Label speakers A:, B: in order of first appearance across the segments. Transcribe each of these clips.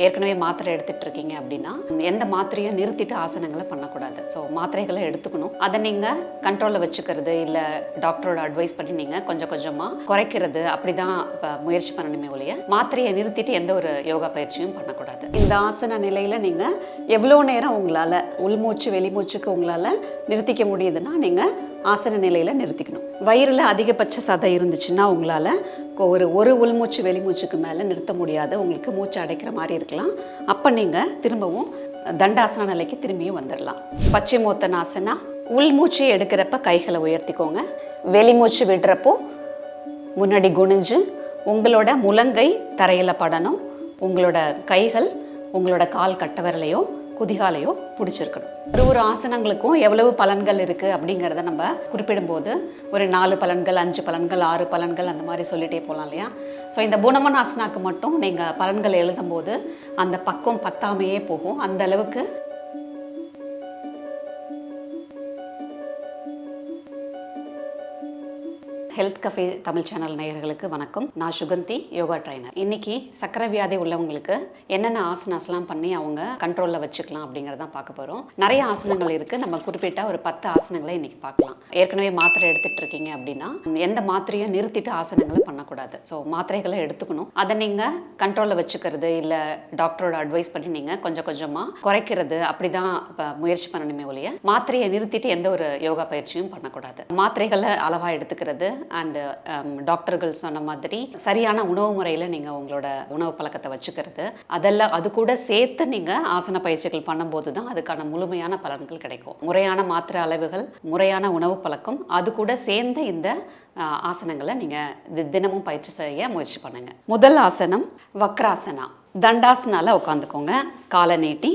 A: ஏற்கனவே மாத்திரை எடுத்துட்டு இருக்கீங்க அப்படின்னா எந்த மாத்திரையும் நிறுத்திட்டு ஆசனங்களை பண்ணக்கூடாது. ஸோ மாத்திரைகளை எடுத்துக்கணும். அதை நீங்கள் கண்ட்ரோலில் வச்சுக்கிறது இல்லை டாக்டரோட அட்வைஸ் பண்ணி நீங்கள் கொஞ்சம் கொஞ்சமாக குறைக்கிறது அப்படி தான் இப்போ முயற்சி பண்ணணுமே ஒழிய மாத்திரையை நிறுத்திட்டு எந்த ஒரு யோகா பயிற்சியும் பண்ணக்கூடாது. இந்த ஆசன நிலையில் நீங்கள் எவ்வளோ நேரம் உங்களால் உள்மூச்சு வெளிமூச்சுக்கு உங்களால் நிறுத்திக்க முடியுதுன்னா நீங்கள் ஆசன நிலையில் நிறுத்திக்கணும். வயிறில் அதிகபட்ச சதை இருந்துச்சுன்னா உங்களால் ஒரு உள்மூச்சு வெளிமூச்சுக்கு மேலே நிறுத்த முடியாது. உங்களுக்கு மூச்சு அடைக்கிற மாதிரி இருக்கலாம். அப்போ நீங்கள் திரும்பவும் தண்டாசன நிலைக்கு திரும்பியும் வந்துடலாம். பச்சிமோத்தனாசனா, உள்மூச்சு எடுக்கிறப்ப கைகளை உயர்த்திக்கோங்க. வெளிமூச்சு விடுறப்போ முன்னாடி குனிஞ்சு உங்களோட முழங்கை தரையில் படணும். உங்களோட கைகள் உங்களோட கால் கட்டவரலையோ குதிகாலையோ பிடிச்சிருக்கணும். ஒரு ஆசனங்களுக்கும் எவ்வளவு பலன்கள் இருக்குது அப்படிங்கிறத நம்ம குறிப்பிடும்போது ஒரு 4 பலன்கள் 5 பலன்கள் 6 பலன்கள் அந்த மாதிரி சொல்லிகிட்டே போகலாம் இல்லையா? ஸோ இந்த பூனமனாசனாக்கு மட்டும் நீங்கள் பலன்கள் எழுதும்போது அந்த பக்கம் பத்தாமையே போகும். அந்த அளவுக்கு ஹெல்த் கஃபே தமிழ் சேனல் நேயர்களுக்கு வணக்கம். நான் சுகந்தி, யோகா ட்ரைனர். இன்னைக்கு சக்கரை வியாதி உள்ளவங்களுக்கு என்னென்ன ஆசனாஸ்லாம் பண்ணி அவங்க கண்ட்ரோலில் வச்சுக்கலாம் அப்படிங்கிறதான் பார்க்க போகிறோம். நிறைய ஆசனங்கள் இருக்குது. நம்ம குறிப்பிட்ட ஒரு 10 ஆசனங்களை இன்னைக்கு பார்க்கலாம். ஏற்கனவே மாத்திரை எடுத்துட்டு இருக்கீங்க அப்படின்னா எந்த மாத்திரையும் நிறுத்திட்டு ஆசனங்களை பண்ணக்கூடாது. ஸோ மாத்திரைகளை எடுத்துக்கணும். அதை நீங்கள் கண்ட்ரோலில் வச்சுக்கிறது இல்லை டாக்டரோட அட்வைஸ் பண்ணி நீங்கள் கொஞ்சம் கொஞ்சமாக குறைக்கிறது அப்படி தான் இப்போ முயற்சி பண்ணணுமே ஒழிய மாத்திரையை நிறுத்திட்டு எந்த ஒரு யோகா பயிற்சியும் பண்ணக்கூடாது. மாத்திரைகளை அளவாக எடுத்துக்கிறது அண்ட் டாக்டர்கள் சொன்ன மாதிரி சரியான உணவு முறையில் நீங்கள் உங்களோட உணவு பழக்கத்தை வச்சுக்கிறது, அதெல்லாம் அது கூட சேர்த்து நீங்கள் ஆசன பயிற்சிகள் பண்ணும்போது தான் அதுக்கான முழுமையான பலன்கள் கிடைக்கும். முறையான மாத்திரை அளவுகள், முறையான உணவு பழக்கம், அது கூட சேர்ந்த இந்த ஆசனங்களை நீங்கள் தினமும் பயிற்சி செய்ய முயற்சி பண்ணுங்க. முதல் ஆசனம் வக்ராசனா. தண்டாசனால உட்காந்துக்கோங்க. காலை நீட்டி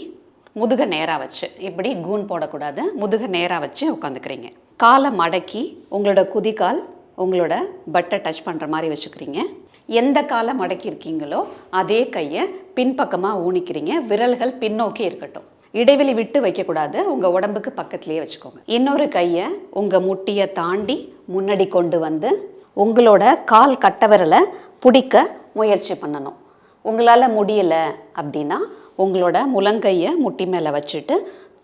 A: முதுக நேராக வச்சு, இப்படி கூன் போடக்கூடாது, முதுக நேராக வச்சு உட்காந்துக்கிறீங்க. காலை மடக்கி உங்களோட குதிகால் உங்களோட பட்டை டச் பண்ணுற மாதிரி வச்சுக்கிறீங்க. எந்த காலை மடக்கி இருக்கீங்களோ அதே கையை பின்பக்கமாக ஊனிக்கிறீங்க. விரல்கள் பின்னோக்கி இருக்கட்டும். இடைவெளி விட்டு வைக்கக்கூடாது. உங்கள் உடம்புக்கு பக்கத்துலேயே வச்சுக்கோங்க. இன்னொரு கையை உங்கள் முட்டியை தாண்டி முன்னாடி கொண்டு வந்து உங்களோட கால் கட்டவிரலை பிடிக்க முயற்சி பண்ணணும். உங்களால் முடியலை அப்படின்னா உங்களோட முழங்கையை முட்டி மேலே வச்சுட்டு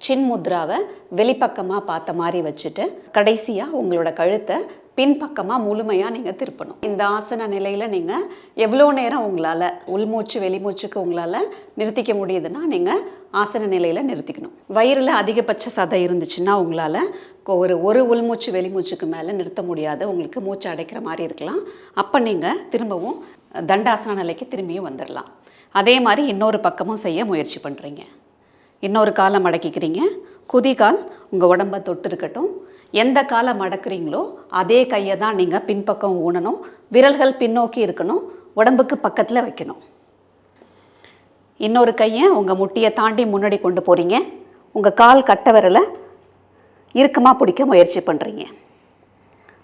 A: சின்முத்ராவை வெளிப்பக்கமாக பார்த்த மாதிரி வச்சுட்டு கடைசியாக உங்களோட கழுத்தை பின்பக்கமாக முழுமையாக நீங்கள் திருப்பணும். இந்த ஆசன நிலையில் நீங்கள் எவ்வளோ நேரம் உங்களால் உள்மூச்சு வெளிமூச்சுக்கு உங்களால் நிறுத்திக்க முடியுதுன்னா நீங்கள் ஆசன நிலையில் நிறுத்திக்கணும். வயிறில் அதிகபட்ச சதை இருந்துச்சுன்னா உங்களால் ஒரு உள்மூச்சு வெளிமூச்சுக்கு மேலே நிறுத்த முடியாது. உங்களுக்கு மூச்சு அடைக்கிற மாதிரி இருக்கலாம். அப்போ நீங்கள் திரும்பவும் தண்டாசன நிலைக்கு திரும்பியும் வந்துடலாம். அதே மாதிரி இன்னொரு பக்கமும் செய்ய முயற்சி பண்ணுறீங்க. இன்னொரு காலை மடக்கிக்கிறீங்க. குதிகால் உங்கள் உடம்பை தொட்டு இருக்கட்டும். எந்த காலை மடக்குறீங்களோ அதே கையை தான் நீங்கள் பின்பக்கம் ஊனணும். விரல்கள் பின்னோக்கி இருக்கணும். உடம்புக்கு பக்கத்தில் வைக்கணும். இன்னொரு கையை உங்கள் முட்டியை தாண்டி முன்னாடி கொண்டு போகிறீங்க. உங்கள் கால் கட்ட விரலை இறுக்கமாக பிடிக்க முயற்சி பண்ணுறீங்க.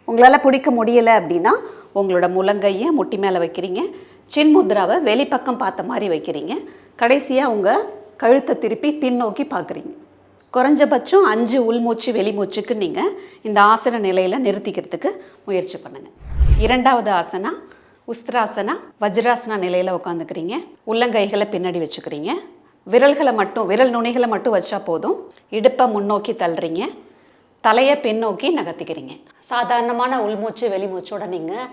A: உங்களால் பிடிக்க முடியலை அப்படின்னா உங்களோட முழங்கையை முட்டி மேலே வைக்கிறீங்க. சின்முத்ராவை வெளிப்பக்கம் பார்த்த மாதிரி வைக்கிறீங்க. கடைசியாக உங்கள் கழுத்தை திருப்பி பின்னோக்கி பார்க்குறீங்க. குறைஞ்சபட்சம் 5 உள்மூச்சு வெளிமூச்சுக்கு நீங்கள் இந்த ஆசன நிலையில் நிறுத்திக்கிறதுக்கு முயற்சி பண்ணுங்கள். இரண்டாவது ஆசனா உஸ்திராசனா. வஜ்ராசனா நிலையில் உட்காந்துக்கிறீங்க. உள்ளங்கைகளை பின்னாடி வச்சுக்கிறீங்க. விரல் நுனிகளை மட்டும் வச்சா போதும். இடுப்பை முன்னோக்கி தள்ளுறீங்க. தலையை பின்னோக்கி நகர்த்திக்கிறீங்க. சாதாரணமான உள்மூச்சு வெளிமூச்சோட நீங்கள்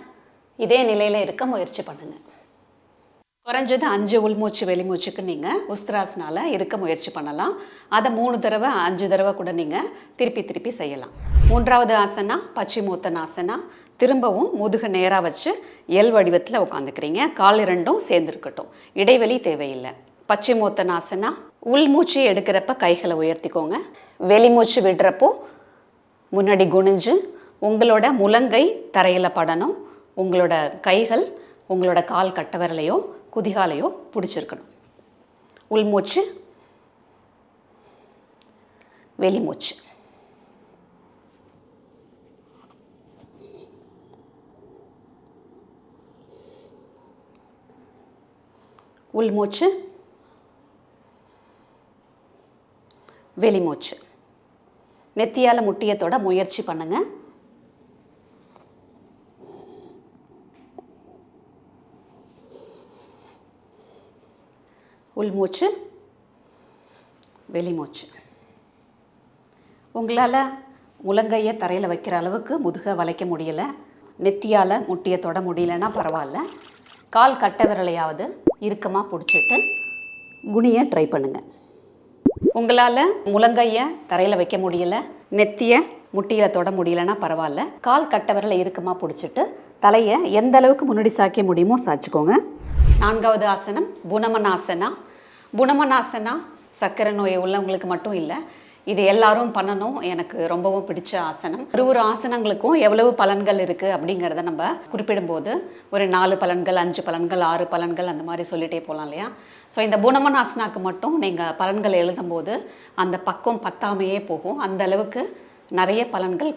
A: இதே நிலையில் இருக்க முயற்சி பண்ணுங்கள். குறைஞ்சது 5 உள்மூச்சு வெளிமூச்சுக்கு நீங்கள் உஸ்திராசனால இருக்க முயற்சி பண்ணலாம். அதை 3 தடவை 5 தடவை கூட நீங்கள் திருப்பி செய்யலாம். மூன்றாவது ஆசனா பச்சிமோத்தனாசனா. திரும்பவும் முதுக நேராக வச்சு எல் வடிவத்தில் உட்காந்துக்கிறீங்க. கால் 2ம் சேர்ந்துருக்கட்டும். இடைவெளி தேவையில்லை. பச்சிமோத்தனாசனா. உள்மூச்சு எடுக்கிறப்ப கைகளை உயர்த்திக்கோங்க. வெளிமூச்சு விடுறப்போ முன்னாடி குனிஞ்சு உங்களோட முழங்கை தரையில் படணும். உங்களோட கைகள் உங்களோட கால் கட்டவரலையோ குதிகாலையோ பிடிச்சிருக்கணும். உள்மூச்சு வெளிமூச்சு. உள்மூச்சு வெளிமூச்சு. நெத்தியால் முட்டியத்தோட முயற்சி பண்ணுங்க. உள்மூச்சு, வெளிமூச்சு. உங்களால் முழங்கையை தரையில் வைக்கிற அளவுக்கு முதுகை வளைக்க முடியலை, நெத்தியால் முட்டியை தொட முடியலன்னா பரவாயில்ல. கால் கட்டை விரலையாவது இறுக்கமாக பிடிச்சிட்டு குனியை ட்ரை பண்ணுங்கள். உங்களால் முழங்கையை தரையில் வைக்க முடியலை, நெத்தியை முட்டியில் தொட முடியலன்னா பரவாயில்ல. கால் கட்டை விரலை இறுக்கமாக பிடிச்சிட்டு தலையை எந்த அளவுக்கு முன்னாடி சாய்க்க முடியுமோ சாய்ச்சிக்கோங்க. 4வது ஆசனம் புனமனாசனா. புனமனாசனா சர்க்கரை நோய் உள்ளவங்களுக்கு மட்டும் இல்லை, இது எல்லாரும் பண்ணணும். எனக்கு ரொம்பவும் பிடிச்ச ஆசனம். ஒரு ஆசனங்களுக்கும் எவ்வளவு பலன்கள் இருக்குது அப்படிங்கிறத நம்ம குறிப்பிடும்போது ஒரு 4 பலன்கள், 5 பலன்கள், 6 பலன்கள் அந்த மாதிரி சொல்லிகிட்டே போகலாம் இல்லையா? ஸோ இந்த புனமனாசனாக்கு மட்டும் நீங்கள் பலன்கள் எழுதும்போது அந்த பக்கம் பத்தாமையே போகும். அந்த அளவுக்கு நிறைய பலன்கள்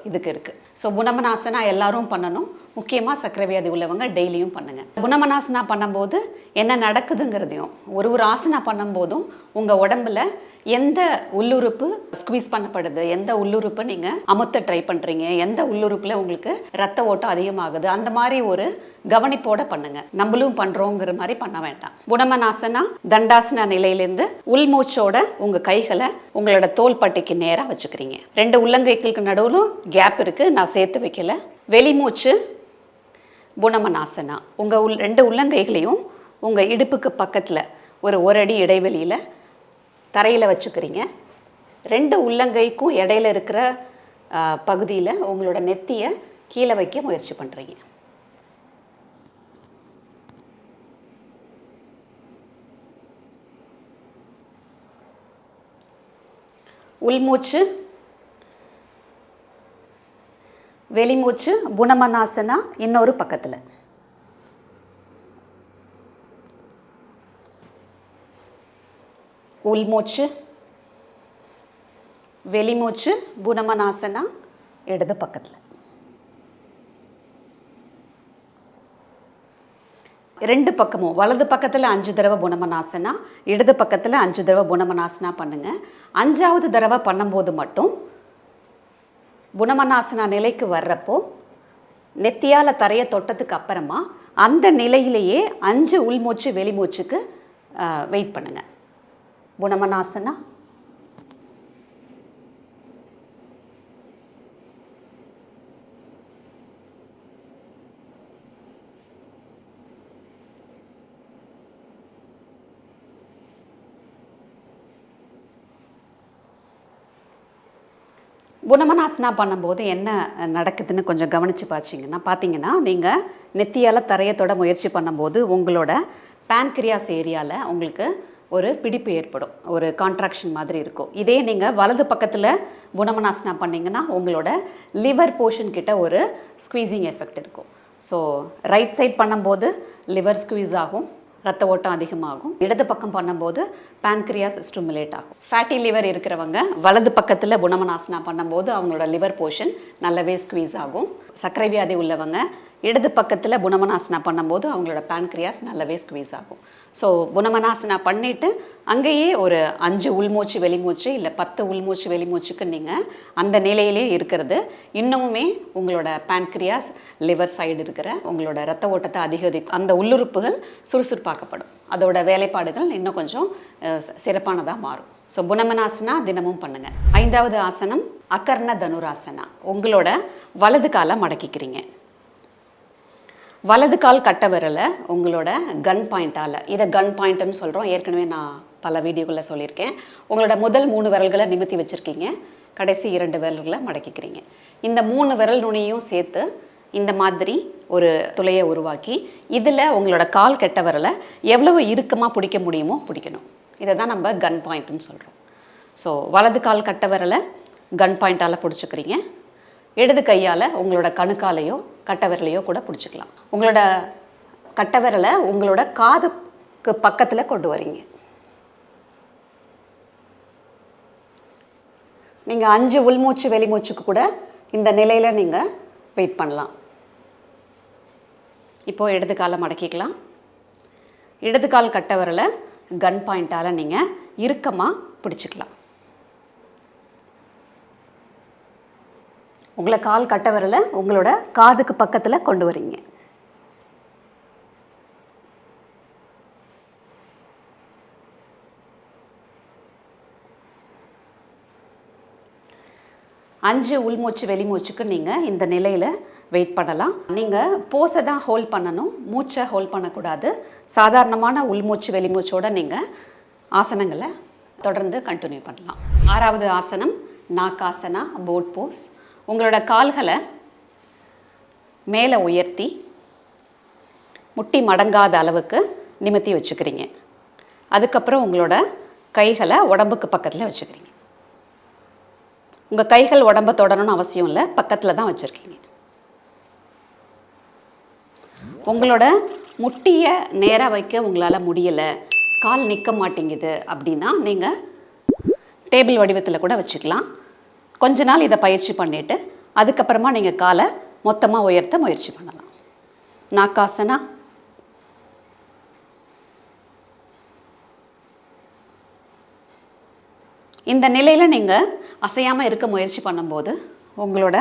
A: இதுக்கு இருக்குது. ஸோ புனமனாசனா எல்லாரும் பண்ணணும். முக்கியமாக சர்க்கரை வியாதி உள்ளவங்க டெய்லியும் பண்ணுங்கள். புனமனாசனா பண்ணும்போது என்ன நடக்குதுங்கிறதையும், ஒரு ஆசனா பண்ணும்போதும் உங்கள் உடம்புல எந்த உள்ளுறுப்பு ஸ்குவீஸ் பண்ணப்படுது, எந்த உள்ளுறுப்பு நீங்கள் அமுத்த ட்ரை பண்ணுறீங்க, எந்த உள்ளுறுப்பில் உங்களுக்கு ரத்த ஓட்டம் அதிகமாகுது, அந்த மாதிரி ஒரு கவனிப்போட பண்ணுங்க. நம்மளும் பண்ணுறோங்கிற மாதிரி பண்ண வேண்டாம். புனமனாசனா தண்டாசனா நிலையிலேருந்து உள்மூச்சோட உங்கள் கைகளை உங்களோட தோள்பட்டைக்கு நேராக வச்சுக்கிறீங்க. 2 உள்ளங்கைகளுக்கு நடுவில் கேப் இருக்குது, நான் சேர்த்து வைக்கல. வெளிமூச்சு புனமனாசனா. உங்கள் 2 உள்ளங்கைகளையும் உங்கள் இடுப்புக்கு பக்கத்தில் ஒரு அடி இடைவெளியில் தரையில் வச்சுக்கிறீங்க. 2 உள்ளங்கைக்கும் இடையில இருக்கிற பகுதியில் உங்களோட நெத்தியை கீழே வைக்க முயற்சி பண்ணுறீங்க. உள்மூச்சு, வெளிமூச்சு புனமனாசனா இன்னொரு பக்கத்தில். உள்மூச்சு, வெளிமூச்சு புனமனாசனா இடது பக்கத்தில். 2 பக்கமும் வலது பக்கத்தில் 5 தடவை புனமனாசனா, இடது பக்கத்தில் 5 தடவை புனமனாசனா பண்ணுங்கள். 5வது தடவை பண்ணும்போது மட்டும் புனமனாசனா நிலைக்கு வர்றப்போ நெத்தியால் தரையை தொட்டதுக்கு அப்புறமா அந்த நிலையிலேயே 5 உள்மூச்சு வெளிமூச்சுக்கு வெயிட் பண்ணுங்கள். புனமனாசனா, புனமனாசனா பண்ணும்போது என்ன நடக்குதுன்னு கொஞ்சம் கவனித்து பார்த்தீங்கன்னா நீங்கள் நெத்தியால் தரையை தொட முயற்சி பண்ணும்போது உங்களோட பேன்கிரியாஸ் ஏரியாவில் உங்களுக்கு ஒரு பிடிப்பு ஏற்படும், ஒரு கான்ட்ராக்ஷன் மாதிரி இருக்கும். இதே நீங்கள் வலது பக்கத்தில் புனமனாசனா பண்ணிங்கன்னா உங்களோட லிவர் போர்ஷன் கிட்ட ஒரு ஸ்குவீசிங் எஃபெக்ட் இருக்கும். ஸோ ரைட் சைட் பண்ணும்போது லிவர் ஸ்குவீஸ் ஆகும், ரத்த ஓட்டம் அதிகமாகும். இடது பக்கம் பண்ணும்போது பேன்கிரியாஸ் ஸ்டிமுலேட் ஆகும். ஃபேட்டி லிவர் இருக்கிறவங்க வலது பக்கத்தில் புனமனாசனா பண்ணும்போது அவங்களோட லிவர் போர்ஷன் நல்லாவே ஸ்குவீஸ் ஆகும். சர்க்கரை வியாதி உள்ளவங்க இடது பக்கத்தில் புனமனாசனா பண்ணும்போது அவங்களோட பேன்கிரியாஸ் நல்லாவே ஸ்குவீஸ் ஆகும். ஸோ புனமனாசனா பண்ணிவிட்டு அங்கேயே ஒரு 5 உள்மூச்சு வெளிமூச்சு இல்லை 10 உள்மூச்சு வெளிமூச்சுக்கு நீங்கள் அந்த நிலையிலே இருக்கிறது இன்னமுமே உங்களோட பேன்கிரியாஸ் லிவர் சைடு இருக்கிற உங்களோட ரத்த ஓட்டத்தை அதிகரிக்கும். அந்த உள்ளுறுப்புகள் சுறுசுறுப்பாக்கப்படும், அதோட வேலைப்பாடுகள் இன்னும் கொஞ்சம் சிறப்பானதாக மாறும். ஸோ புனமனாசனா தினமும் பண்ணுங்கள். 5வது ஆசனம் அகர்ண தனுராசனா. உங்களோட வலது காலை மடக்கிக்கிறீங்க. வலது கால் கட்டை விரலை உங்களோட கன் பாயிண்டால், இதை கன் பாயிண்ட்டுன்னு சொல்கிறோம், ஏற்கனவே நான் பல வீடியோக்களில் சொல்லியிருக்கேன். உங்களோட முதல் 3 விரல்களை நிமித்தி வச்சுருக்கீங்க, கடைசி 2 விரல்களை மடக்கிக்கிறீங்க. இந்த 3 விரல் நுனியும் சேர்த்து இந்த மாதிரி ஒரு துளையை உருவாக்கி இதில் உங்களோட கால் கட்டை விரலை எவ்வளவு இறுக்கமாக பிடிக்க முடியுமோ பிடிக்கணும். இதை தான் நம்ம கன் பாயிண்ட்டுன்னு சொல்கிறோம். ஸோ வலது கால் கட்டை விரலை கன் பாயிண்டால் பிடிச்சிக்கிறீங்க. இடது கையால் உங்களோட கணுக்காலையோ கட்டை விரலையோ கூட பிடிச்சிக்கலாம். உங்களோட கட்டை விரலை உங்களோட காதுக்கு பக்கத்தில் கொண்டு வரீங்க. நீங்கள் 5 உள்மூச்சு வெளிமூச்சுக்கு கூட இந்த நிலையில் நீங்கள் வெயிட் பண்ணலாம். இப்போது இடது காலை மடக்கிக்கலாம். இடது கால் கட்டை விரலை கன் பாயிண்டால் நீங்கள் இறுக்கமாக பிடிச்சிக்கலாம். உங்களை கால் கட்டை விரலை உங்களோட காதுக்கு பக்கத்தில் கொண்டு வரீங்க. 5 உள்மூச்சு வெளிமூச்சுக்கு நீங்கள் இந்த நிலையில் வெயிட் பண்ணலாம். நீங்கள் போஸை தான் ஹோல்ட் பண்ணணும், மூச்சை ஹோல்ட் பண்ணக்கூடாது. சாதாரணமான உள்மூச்சு வெளிமூச்சோடு நீங்கள் ஆசனங்களை தொடர்ந்து கண்டினியூ பண்ணலாம். 6வது ஆசனம் நாக்காசனா, போட் போஸ். உங்களோட கால்களை மேலே உயர்த்தி முட்டி மடங்காத அளவுக்கு நிமித்தி வச்சுக்கிறீங்க. அதுக்கப்புறம் உங்களோட கைகளை உடம்புக்கு பக்கத்தில் வச்சுக்கிறீங்க. உங்கள் கைகள் உடம்பை தொடரணும்னு அவசியம் இல்லை, பக்கத்தில் தான் வச்சுருக்கீங்க. உங்களோட முட்டியை நேராக வைக்க உங்களால் முடியலை, கால் நிற்க மாட்டேங்குது அப்படின்னா நீங்கள் டேபிள் வடிவத்தில் கூட வச்சுக்கலாம். கொஞ்ச நாள் இதை பயிற்சி பண்ணிவிட்டு அதுக்கப்புறமா நீங்கள் காலை மொத்தமாக உயர்த்த முயற்சி பண்ணலாம். நாக்காசனா. இந்த நிலையில் நீங்கள் அசையாமல் இருக்க முயற்சி பண்ணும்போது உங்களோட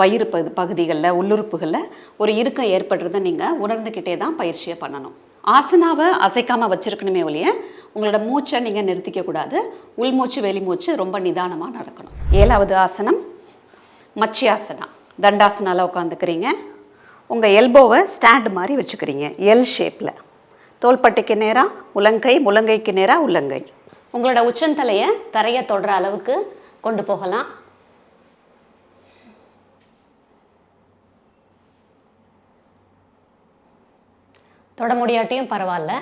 A: வயிறு பகுதிகளில் உள்ளுறுப்புகளில் ஒரு இறுக்கம் ஏற்படுறதை நீங்கள் உணர்ந்துக்கிட்டே தான் பயிற்சியை பண்ணணும். ஆசனாவை அசைக்காமல் வச்சுருக்கணுமே ஒழிய உங்களோட மூச்சை நீங்கள் நிறுத்திக்கக்கூடாது. உள்மூச்சு வெளிமூச்சு ரொம்ப நிதானமாக நடக்கணும். 7வது ஆசனம் மச்சியாசனா. தண்டாசனால உட்காந்துக்கிறீங்க. உங்கள் எல்போவை ஸ்டாண்டு மாதிரி வச்சுக்கிறீங்க எல் ஷேப்பில். தோள்பட்டைக்கு நேராக முழங்கை, முழங்கைக்கு நேராக உள்ளங்கை. உங்களோட உச்சந்தலையை தரையை தொடுற அளவுக்கு கொண்டு போகலாம். தொட முடியாட்டியும் பரவாயில்ல,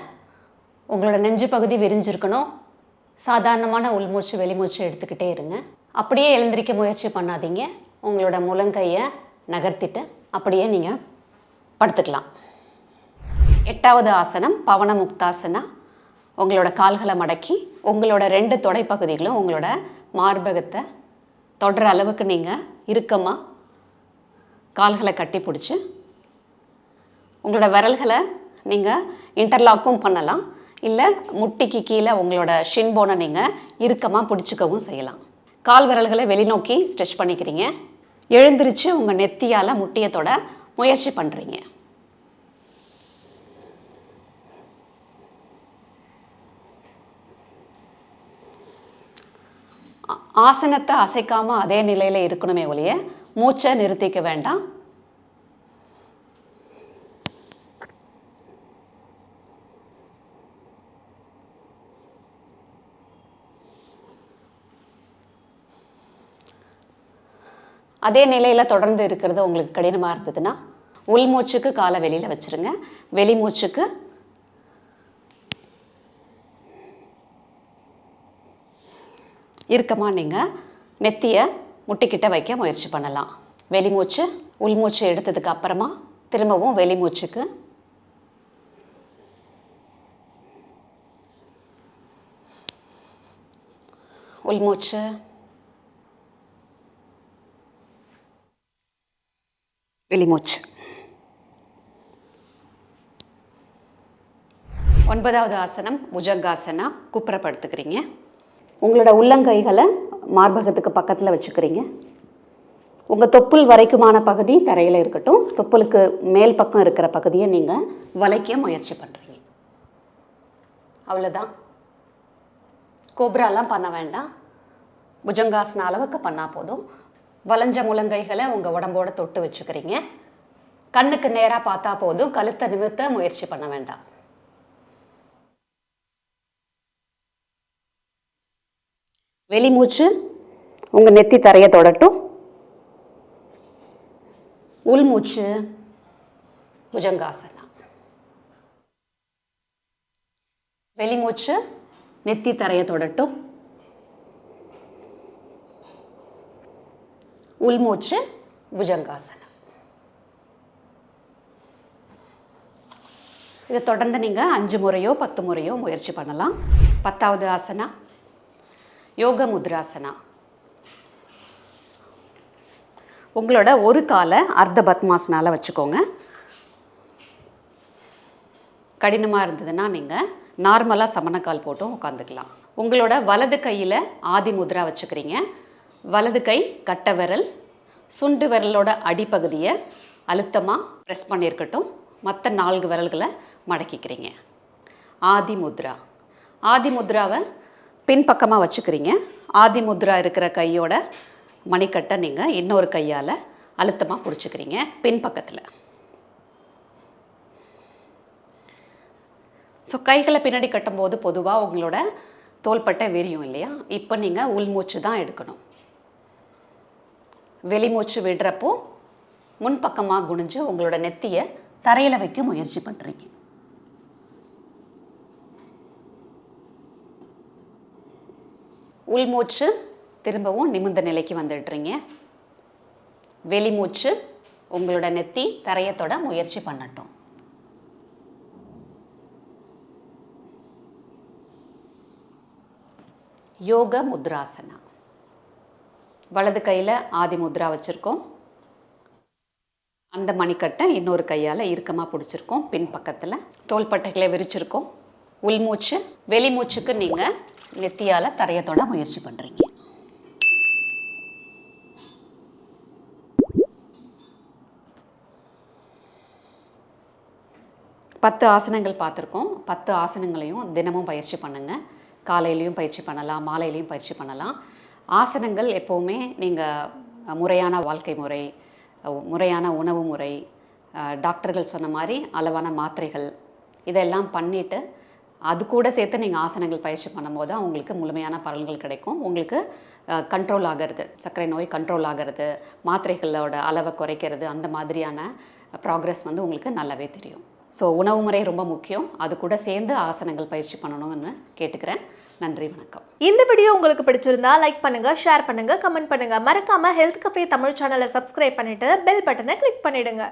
A: உங்களோட நெஞ்சு பகுதி விரிஞ்சிருக்கணும். சாதாரணமான உள்மூச்சு வெளிமூச்சு எடுத்துக்கிட்டே இருங்க. அப்படியே எழுந்திரிக்க முயற்சி பண்ணாதீங்க. உங்களோட முழங்கையை நகர்த்திட்டு அப்படியே நீங்கள் படுத்துக்கலாம். 8வது ஆசனம் பவன முக்தாசனா. உங்களோட கால்களை மடக்கி உங்களோட 2 தொடைப்பகுதிகளும் உங்களோட மார்பகத்தை தொடுற அளவுக்கு நீங்கள் இறுக்கமாக கால்களை கட்டி பிடிச்சி உங்களோட விரல்களை நீங்கள் இன்டர்லாக்கும் பண்ணலாம். இல்லை முட்டிக்கு கீழே உங்களோட ஷின்போனை நீங்கள் இறுக்கமாக பிடிச்சிக்கவும் செய்யலாம். கால் விரல்களை வெளிநோக்கி ஸ்ட்ரெச் பண்ணிக்கிறீங்க. எழுந்திரிச்சு உங்கள் நெத்தியால் முட்டியை தொட முயற்சி பண்ணுறீங்க. ஆசனத்தை அசைக்காமல் அதே நிலையில் இருக்கணுமே ஒழிய மூச்சை நிறுத்திக்க வேண்டாம். அதே நிலையில் தொடர்ந்து இருக்கிறது உங்களுக்கு கடினமாக இருந்ததுன்னா உள்மூச்சுக்கு காலை வெளியில் வச்சுருங்க. வெளிமூச்சுக்கு இறுக்கமாக நீங்கள் நெத்தியை முட்டிக்கிட்ட வைக்க முயற்சி பண்ணலாம். வெளிமூச்சு உள்மூச்சு எடுத்ததுக்கு அப்புறமா திரும்பவும் வெளிமூச்சுக்கு உள்மூச்சு வெளிமூச்சு. 9வது ஆசனம் புஜங்காசனா. குப்புறப்படுத்துக்கிறீங்க. உங்களோட உள்ளங்கைகளை மார்பகத்துக்கு பக்கத்தில் வச்சுக்கிறீங்க. உங்கள் தொப்புள் வரைக்குமான பகுதி தரையில் இருக்கட்டும். தொப்புளுக்கு மேல் பக்கம் இருக்கிற பகுதியை நீங்கள் வளைக்க முயற்சி பண்ணுறீங்க. அவ்வளோதான். கோப்ராலாம் பண்ண வேண்டாம். புஜங்காசன அளவுக்கு பண்ணால் போதும். வளைஞ்ச முழங்கைகளை உங்கள் உடம்போட தொட்டு வச்சுக்கிறீங்க. கண்ணுக்கு நேராக பார்த்தா போதும். கழுத்தை நிமிர்த்த முயற்சி பண்ண வேண்டாம். வெளிமூச்சு உங்கள் நெத்தி தரையை தொடட்டும். உள்மூச்சு புஜங்காசனா. வெளிமூச்சு நெத்தி தரையை தொடட்டும். உள்மூச்சு புஜங்காசனா. இதை தொடர்ந்து நீங்கள் 5 முறையோ 10 முறையோ முயற்சி பண்ணலாம். 10வது ஆசனா யோக முத்ராசனா. உங்களோட ஒரு காலை அர்த்த பத்மாசனால வச்சுக்கோங்க. கடினமாக இருந்ததுன்னா நீங்கள் நார்மலாக சமணக்கால் போட்டும் உட்காந்துக்கலாம். உங்களோட வலது கையில் ஆதி முத்ரா வச்சுக்கிறீங்க. வலது கை கட்டை விரல் சுண்டு விரலோட அடிப்பகுதியை அழுத்தமாக ப்ரெஸ் பண்ணியிருக்கட்டும். மற்ற 4 விரல்களை மடக்கிக்கிறீங்க. ஆதி முத்ரா. ஆதி முத்ராவை பின்பக்கமாக வச்சுக்கிறீங்க. ஆதி முத்ரா இருக்கிற கையோட மணிக்கட்டை நீங்கள் இன்னொரு கையால் அழுத்தமாக பிடிச்சிக்கிறீங்க பின்பக்கத்தில். ஸோ கைகளை பின்னாடி கட்டும்போது பொதுவாக உங்களோட தோள்பட்டை விரியும் இல்லையா? இப்போ நீங்கள் உள்மூச்சு தான் எடுக்கணும். வெளிமூச்சு விடுறப்போ முன்பக்கமாக குனிஞ்சு உங்களோட நெத்தியை தரையில் வைக்க முயற்சி பண்ணுறீங்க. உள்மூச்சு திரும்பவும் நிமிர்ந்த நிலைக்கு வந்துடுறீங்க. வெளிமூச்சு உங்களோட நெத்தி தரையை தொட முயற்சி பண்ணட்டும். யோக முத்ராசனா. வலது கையில் ஆதி முத்ரா வச்சுருக்கோம். அந்த மணிக்கட்டை இன்னொரு கையால் இறுக்கமாக பிடிச்சிருக்கோம். பின்பக்கத்தில் தோள்பட்டைகளை விரிச்சிருக்கோம். உள்மூச்சு. வெளிமூச்சுக்கு நீங்கள் நெத்தியால் தரையை தொட முயற்சி பண்ணுறீங்க. பத்து ஆசனங்கள் பார்த்துருக்கோம். 10 ஆசனங்களையும் தினமும் பயிற்சி பண்ணுங்கள். காலையிலையும் பயிற்சி பண்ணலாம், மாலையிலையும் பயிற்சி பண்ணலாம். ஆசனங்கள் எப்போவுமே நீங்கள் முறையான வாழ்க்கை முறை, முறையான உணவு முறை, டாக்டர்கள் சொன்ன மாதிரி அளவான மாத்திரைகள் இதெல்லாம் பண்ணிவிட்டு அது கூட சேர்த்து நீங்கள் ஆசனங்கள் பயிற்சி பண்ணும்போது தான் உங்களுக்கு முழுமையான பலன்கள் கிடைக்கும். உங்களுக்கு கண்ட்ரோல் ஆகிறது, சர்க்கரை நோய் கண்ட்ரோல் ஆகிறது, மாத்திரைகளோட அளவை குறைக்கிறது, அந்த மாதிரியான ப்ராக்ரஸ் வந்து உங்களுக்கு நல்லாவே தெரியும். ஸோ உணவு முறை ரொம்ப முக்கியம். அது கூட சேர்ந்து ஆசனங்கள் பயிற்சி பண்ணணும்னு கேட்டுக்கிறேன். நன்றி, வணக்கம்.
B: இந்த வீடியோ உங்களுக்கு பிடிச்சிருந்தா லைக் பண்ணுங்க, ஷேர் பண்ணுங்க, கமெண்ட் பண்ணுங்க. மறக்காம ஹெல்த் கஃபே தமிழ் சேனலை சப்ஸ்கிரைப் பண்ணிட்டு பெல் பட்டனை கிளிக் பண்ணிடுங்க.